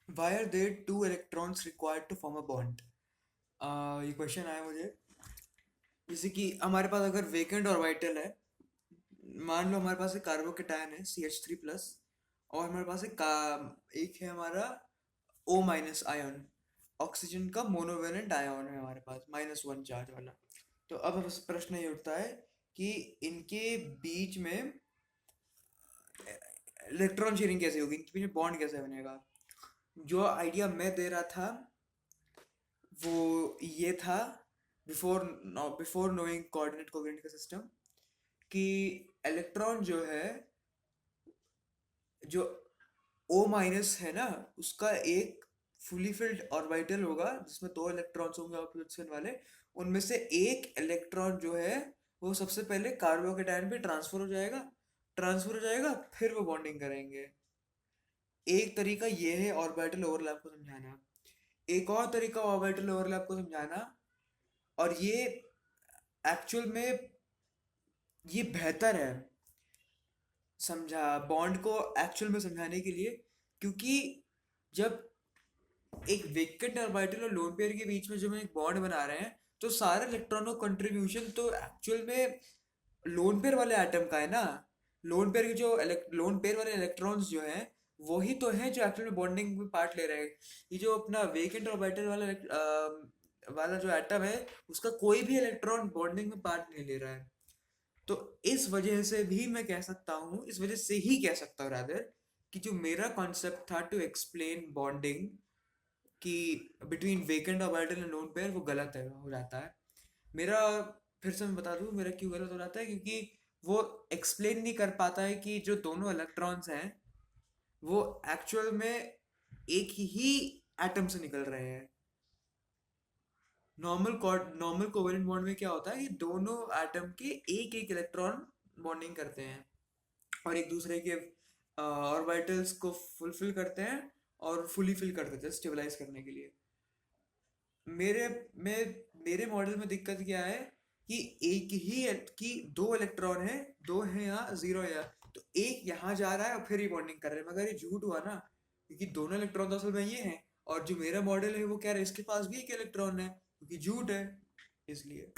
Why are there two electrons required to form a bond? ये question आया मुझे। जैसे कि हमारे पास अगर वेकेंट ऑर्बिटल है, मान लो हमारे पास एक कार्बोकेटायन है CH3+, और हमारे पास एक है हमारा O- आयन, ऑक्सीजन का मोनोवेलेंट आयन है हमारे पास -1 चार्ज वाला। तो अब बस प्रश्न ये उठता है कि इनके बीच में इलेक्ट्रॉन शेयरिंग कैसे होगी, इनके बीच में बॉन्ड कैसे बनेगा। जो आइडिया मैं दे रहा था वो ये था, before before knowing coordinate covalent का सिस्टम, कि इलेक्ट्रॉन जो है, जो O- है ना, उसका एक फुली फिल्ड ऑर्बिटल होगा जिसमें दो इलेक्ट्रॉन्स होंगे ऑपोजिशन वाले। उनमें से एक इलेक्ट्रॉन जो है वो सबसे पहले कार्बोकेटायन पे ट्रांसफर हो जाएगा, फिर वो बॉन्डिंग करेंगे। एक तरीका ये है ऑर्बिटल ओवरलैप को समझाना। एक और तरीका ऑर्बिटल ओवरलैप को समझाना, और ये एक्चुअल में ये बेहतर है समझा बॉन्ड को एक्चुअल में समझाने के लिए, क्योंकि जब एक वेकेंट ऑर्बिटल और लोन पेयर के बीच में जब हम एक बॉन्ड बना रहे हैं, तो सारे इलेक्ट्रॉनों का कंट्रीब्यूशन तो एक्चुअल में लोन पेयर वाले एटम का है ना। लोन पेयर के जो लोन पेयर वाले इलेक्ट्रॉन्स जो हैं, वही तो हैं जो एक्चुअल में बॉन्डिंग में पार्ट ले रहे हैं। ये जो अपना वेकेंट ऑर्बिटल वाला जो एटम है, उसका कोई भी इलेक्ट्रॉन बॉन्डिंग में पार्ट नहीं ले रहा है। तो इस वजह से भी मैं कह सकता हूँ, इस वजह से ही कह सकता हूँ रादर, कि जो मेरा कॉन्सेप्ट था टू एक्सप्लेन बॉन्डिंग कि between vacant orbital and lone pair, वो गलत है, हो जाता है मेरा। फिर से मैं बता दूं मेरा क्यों गलत हो जाता है, क्योंकि वो एक्सप्लेन नहीं कर पाता है कि जो दोनों इलेक्ट्रॉन्स हैं वो एक्चुअल में एक ही एटम से निकल रहे हैं। नॉर्मल कोवेलेंट बॉन्ड में क्या होता है कि दोनों एटम के एक एक इलेक्ट्रॉन बॉन्डिंग करते हैं और एक दूसरे के ऑर्बिटल्स को फुलफिल करते हैं और फुली फिल कर देते हैं स्टेबलाइज करने के लिए। मेरे में मेरे मॉडल में दिक्कत क्या है कि एक ही कि दो इलेक्ट्रॉन है, दो है यहाँ, जीरो है यहाँ, तो एक यहाँ जा रहा है और फिर ही बॉन्डिंग कर रहे हैं, मगर ये झूठ हुआ ना, क्योंकि दोनों इलेक्ट्रॉन तो असल में ये हैं। और जो मेरा मॉडल है वो कह रहा है इसके पास भी एक इलेक्ट्रॉन है, क्योंकि झूठ है इसलिए।